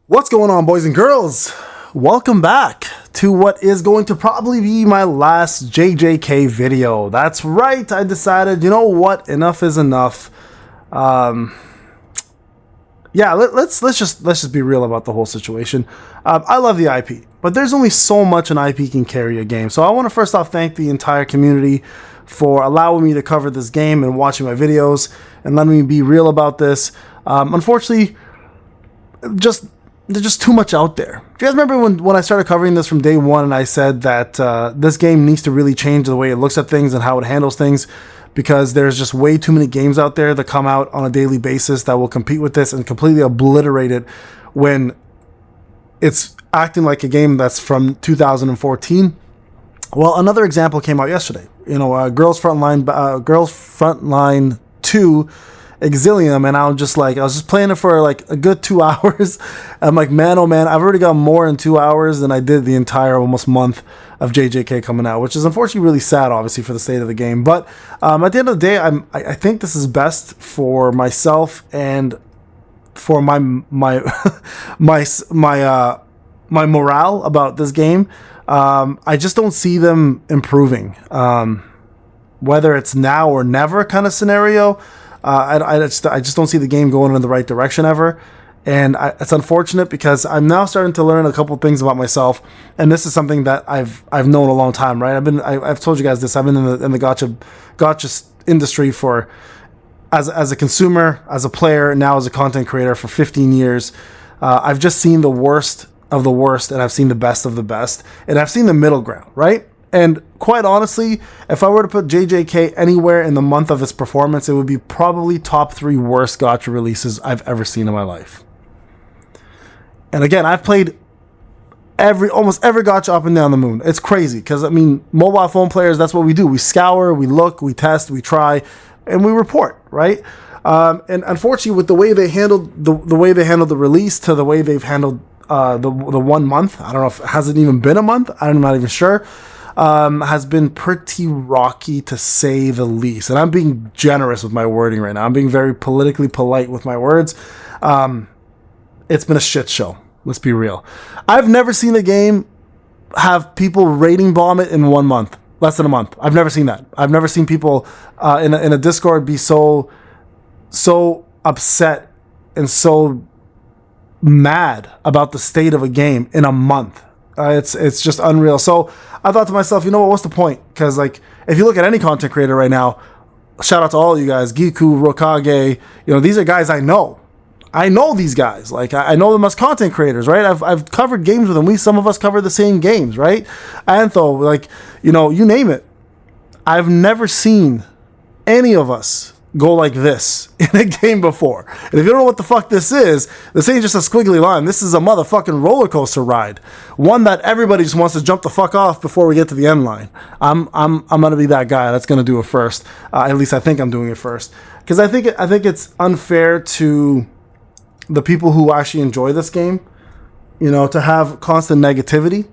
What's going on, boys and girls? Welcome back to what is going to probably be my last JJK video. That's right, I decided, you know what, enough is enough. Yeah, let's just be real about the whole situation. I love the IP, but there's only so much an IP can carry a game. So I want to first off thank the entire community for allowing me to cover this game and watching my videos and letting me be real about this. Unfortunately, there's just too much out there. Do you guys remember when I started covering this from day one and I said that this game needs to really change the way it looks at things and how it handles things, because there's just way too many games out there that come out on a daily basis that will compete with this and completely obliterate it when it's acting like a game that's from 2014. Well, another example came out yesterday. You know, Girls Frontline 2 Exilium, and I was just playing it for like a good 2 hours. I'm like, man, oh man, I've already got more in 2 hours than I did the entire almost month of JJK coming out, which is unfortunately really sad, obviously, for the state of the game. But at the end of the day, I think this is best for myself and for my my morale about this game. I just don't see them improving, whether it's now or never kind of scenario. I just don't see the game going in the right direction ever, and it's unfortunate because I'm now starting to learn a couple things about myself, and this is something that I've known a long time, right? I've told you guys this. I've been in the gotcha industry for as a consumer, as a player, now as a content creator for 15 years. I've just seen the worst of the worst, and I've seen the best of the best, and I've seen the middle ground, right? And quite honestly, if I were to put JJK anywhere in the month of its performance, it would be probably top 3 worst gacha releases I've ever seen in my life. And again, I've played almost every gacha up and down the moon. It's crazy because, I mean, mobile phone players, that's what we do. We scour, we look, we test, we try, and we report, right? And unfortunately, with the way they handled the release to the way they've handled the 1 month, I don't know if it hasn't even been a month. I'm not even sure. Has been pretty rocky to say the least. And I'm being generous with my wording right now. I'm being very politically polite with my words. It's been a shit show. Let's be real. I've never seen a game have people rating bomb it in 1 month. Less than a month. I've never seen that. I've never seen people in a Discord be so upset and so mad about the state of a game in a month. It's just unreal. So I thought to myself, you know what, what's the point? Because like, if you look at any content creator right now, shout out to all of you guys, Giku, Rokage, you know, these are guys I know. I know these guys. Like, I know them as content creators, right? I've covered games with them. Some of us cover the same games, right? Antho, like, you know, you name it. I've never seen any of us go like this in a game before. And if you don't know what the fuck this ain't just a squiggly line. This is a motherfucking roller coaster ride. One that everybody just wants to jump the fuck off before we get to the end line. I'm gonna be that guy that's gonna do it first. At least I think I'm doing it first. Because I think it's unfair to the people who actually enjoy this game, you know, to have constant negativity.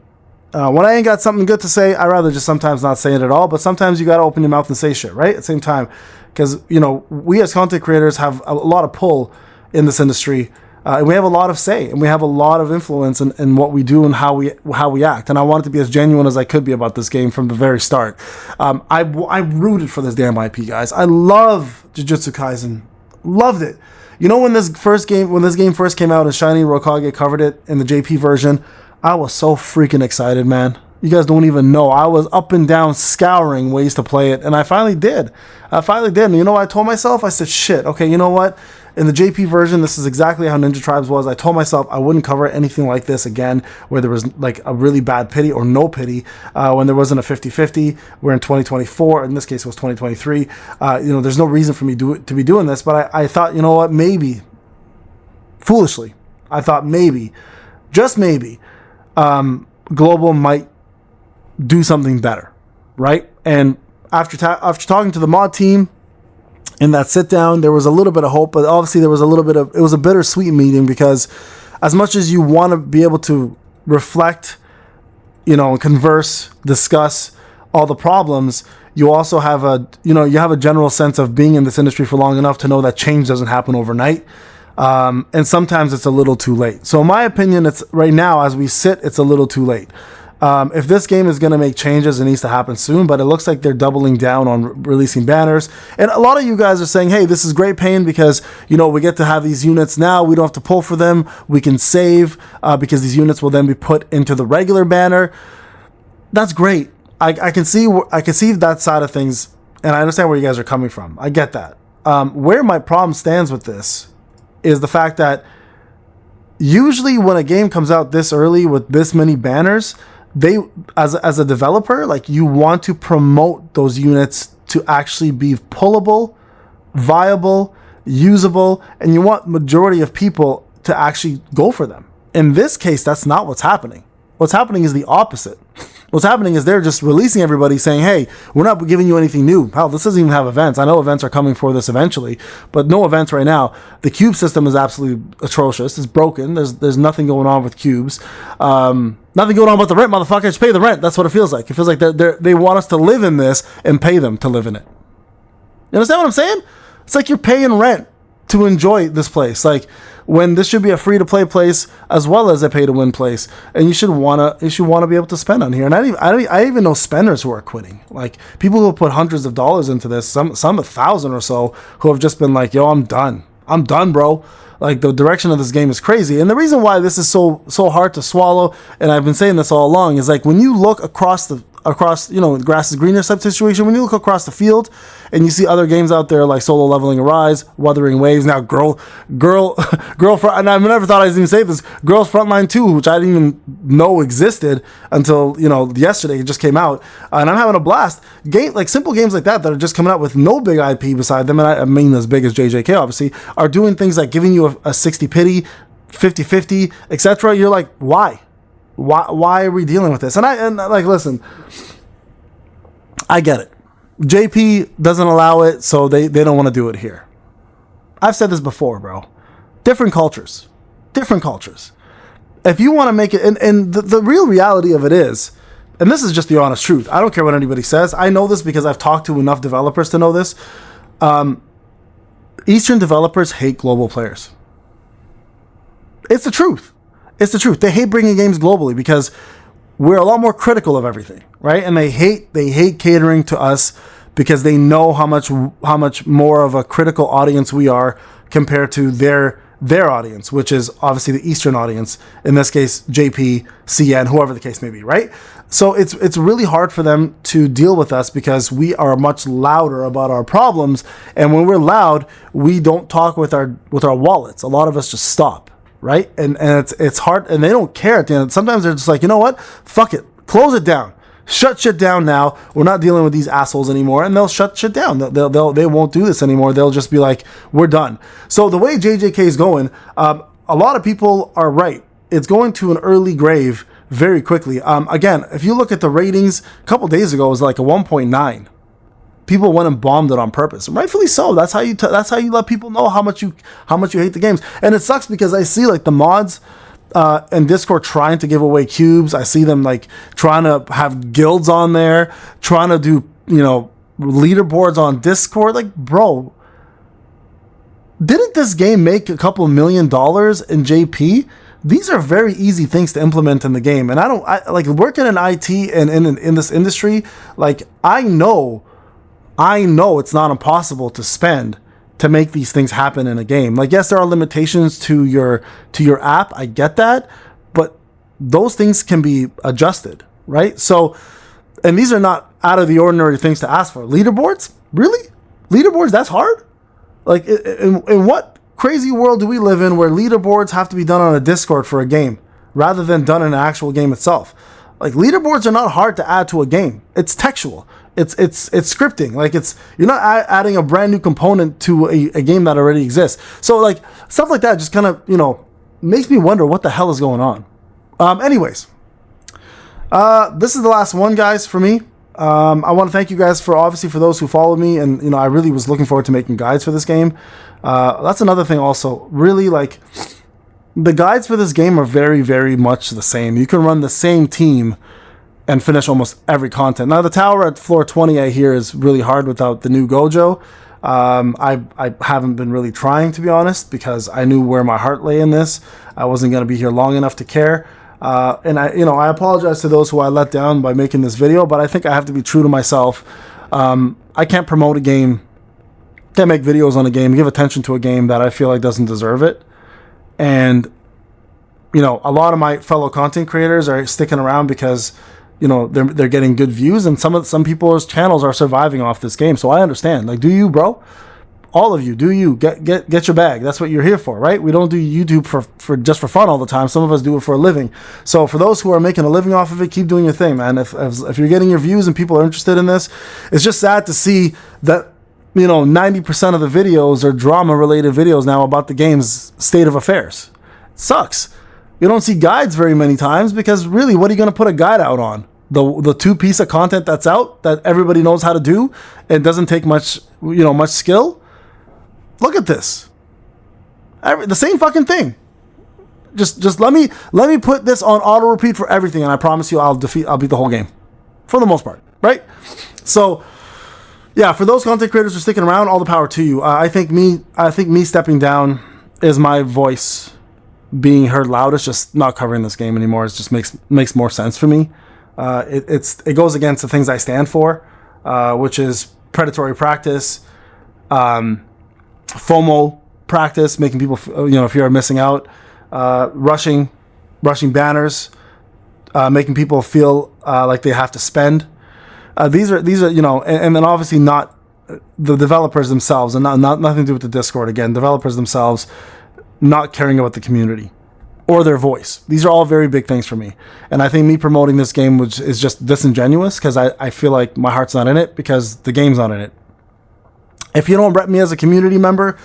When I ain't got something good to say, I'd rather just sometimes not say it at all. But sometimes you gotta open your mouth and say shit, right? At the same time. Because, you know, we as content creators have a lot of pull in this industry. And we have a lot of say. And we have a lot of influence in what we do and how we act. And I wanted to be as genuine as I could be about this game from the very start. I rooted for this damn IP, guys. I love Jujutsu Kaisen. Loved it. You know, when this game first came out and Shiny Rokage covered it in the JP version, I was so freaking excited, man. You guys don't even know. I was up and down scouring ways to play it, and I finally did. And you know what I told myself? I said, shit, okay, you know what? In the JP version, this is exactly how Ninja Tribes was. I told myself I wouldn't cover anything like this again, where there was like a really bad pity or no pity, when there wasn't a 50-50. We're in 2024. In this case, it was 2023. You know, there's no reason for me to be doing this, but I thought, you know what? Maybe, foolishly, I thought maybe, just maybe, Global might do something better, right? And after talking to the mod team in that sit down, there was a little bit of hope, but obviously there was it was a bittersweet meeting, because as much as you want to be able to reflect, you know, converse, discuss all the problems, you also have a general sense of being in this industry for long enough to know that change doesn't happen overnight. And sometimes it's a little too late. So in my opinion, it's right now as we sit, it's a little too late. If this game is going to make changes, it needs to happen soon, but it looks like they're doubling down on releasing banners. And a lot of you guys are saying, hey, this is great Pain because, we get to have these units now. We don't have to pull for them. We can save because these units will then be put into the regular banner. That's great. I can see that side of things, and I understand where you guys are coming from. I get that. Where my problem stands with this is the fact that usually when a game comes out this early with this many banners, they as a developer, like, you want to promote those units to actually be pullable, viable, usable, and you want majority of people to actually go for them. In this case, that's not what's happening. What's happening is the opposite. What's happening is they're just releasing everybody saying, hey, we're not giving you anything new. Hell, this doesn't even have events. I know events are coming for this eventually, but no events right now. The cube system is absolutely atrocious. It's broken. There's nothing going on with cubes. Nothing going on with the rent, motherfucker. Just pay the rent. That's what it feels like. It feels like they want us to live in this and pay them to live in it. You understand what I'm saying? It's like you're paying rent to enjoy this place. Like, when this should be a free-to-play place as well as a pay-to-win place, and you should wanna be able to spend on here. And I even know spenders who are quitting, like people who have put hundreds of dollars into this, some 1,000 or so, who have just been like, yo, I'm done, bro. Like, the direction of this game is crazy. And the reason why this is so hard to swallow, and I've been saying this all along, is like when you look across the grass is greener type situation, when you look across the field and you see other games out there like Solo Leveling Arise, Wuthering Waves, now Girl Front, and I've never thought I'd even say this, Girls Frontline 2, which I didn't even know existed until, yesterday it just came out, and I'm having a blast. Simple games like that are just coming out with no big IP beside them, and I mean as big as JJK obviously, are doing things like giving you a 60 pity, 50-50, etc. You're like, why? Why are we dealing with this? And listen, I get it. JP doesn't allow it, so they don't want to do it here. I've said this before, bro. Different cultures. If you want to make it, and the real reality of it is, and this is just the honest truth, I don't care what anybody says. I know this because I've talked to enough developers to know this. Eastern developers hate global players. It's the truth. They hate bringing games globally because we're a lot more critical of everything, right? And they hate catering to us because they know how much more of a critical audience we are compared to their audience, which is obviously the Eastern audience, in this case JP, CN, whoever the case may be, right? So it's really hard for them to deal with us because we are much louder about our problems, and when we're loud, we don't talk with our wallets. A lot of us just stop. Right? And it's hard, and they don't care at the end. Sometimes they're just like, you know what? Fuck it. Close it down. Shut shit down now. We're not dealing with these assholes anymore, and they'll shut shit down. They won't do this anymore. They'll just be like, we're done. So the way JJK is going, a lot of people are right. It's going to an early grave very quickly. Again, if you look at the ratings, a couple days ago, it was like a 1.9. People went and bombed it on purpose, and rightfully so. That's how you let people know how much you hate the games. And it sucks because I see like the mods and Discord trying to give away cubes. I see them like trying to have guilds on there, trying to do leaderboards on Discord. Like, bro, didn't this game make a couple $1 million in JP? These are very easy things to implement in the game, and I like working in IT and in this industry. Like, I know it's not impossible to spend to make these things happen in a game. Like, yes, there are limitations to your app. I get that, but those things can be adjusted, right? So, and these are not out of the ordinary things to ask for. Leaderboards? Really? Leaderboards? That's hard? Like, in what crazy world do we live in where leaderboards have to be done on a Discord for a game rather than done in an actual game itself? Like, leaderboards are not hard to add to a game. It's textual. It's scripting. Like, you're not adding a brand new component to a game that already exists. So like stuff like that just kind of makes me wonder what the hell is going on. Anyways, this is the last one, guys, for me. I want to thank you guys for those who followed me, and I really was looking forward to making guides for this game. That's another thing also. Really, like, the guides for this game are very, very much the same. You can run the same team and finish almost every content. Now, the tower at floor 20, I hear, is really hard without the new Gojo. I haven't been really trying, to be honest, because I knew where my heart lay in this. I wasn't going to be here long enough to care. And I apologize to those who I let down by making this video, but I think I have to be true to myself. I can't promote a game, can't make videos on a game, give attention to a game that I feel like doesn't deserve it. And, a lot of my fellow content creators are sticking around because, they're getting good views, and some people's channels are surviving off this game. So I understand. Like, do you, bro? All of you, do you get your bag? That's what you're here for, right? We don't do YouTube for just for fun all the time. Some of us do it for a living. So for those who are making a living off of it, keep doing your thing, man. If you're getting your views and people are interested in this, it's just sad to see that 90% of the videos are drama-related videos now about the game's state of affairs. It sucks. You don't see guides very many times because really, what are you going to put a guide out on? The two piece of content that's out that everybody knows how to do and doesn't take much skill. Look at this. The same fucking thing. Just let me put this on auto repeat for everything, and I promise you I'll beat the whole game for the most part, right? So yeah, for those content creators who are sticking around, all the power to you. I think me stepping down is my voice being heard loudest. Just not covering this game anymore. It just makes more sense for me. It goes against the things I stand for, which is predatory practice, FOMO practice, making people fear of missing out, rushing banners, making people feel like they have to spend. These are and then obviously not the developers themselves, and nothing to do with the Discord. Again, developers themselves not caring about the community or their voice. These are all very big things for me, and I think me promoting this game is just disingenuous because I feel like my heart's not in it because the game's not in it. If you don't rep me as a community member,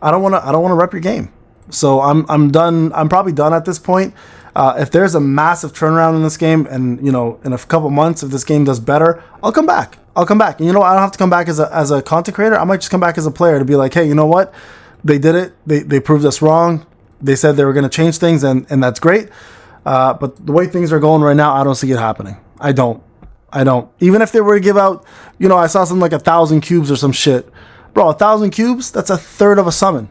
I don't want to rep your game. So I'm done. I'm probably done at this point. If there's a massive turnaround in this game, and in a couple months, if this game does better, I'll come back. And I don't have to come back as a content creator. I might just come back as a player to be like, hey, you know what? They did it. They proved us wrong. They said they were going to change things, and that's great. But the way things are going right now, I don't see it happening. I don't. Even if they were to give out, I saw something like 1,000 cubes or some shit. Bro, 1,000 cubes, that's a third of a summon.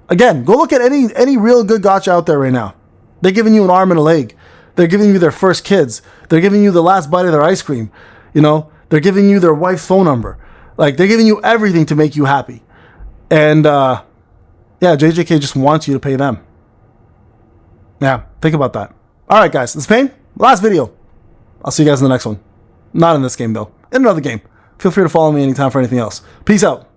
Again, go look at any real good gacha out there right now. They're giving you an arm and a leg. They're giving you their first kids. They're giving you the last bite of their ice cream. They're giving you their wife's phone number. Like, they're giving you everything to make you happy. And, JJK just wants you to pay them. Yeah, think about that. All right, guys, this is Pain. Last video. I'll see you guys in the next one. Not in this game, though. In another game. Feel free to follow me anytime for anything else. Peace out.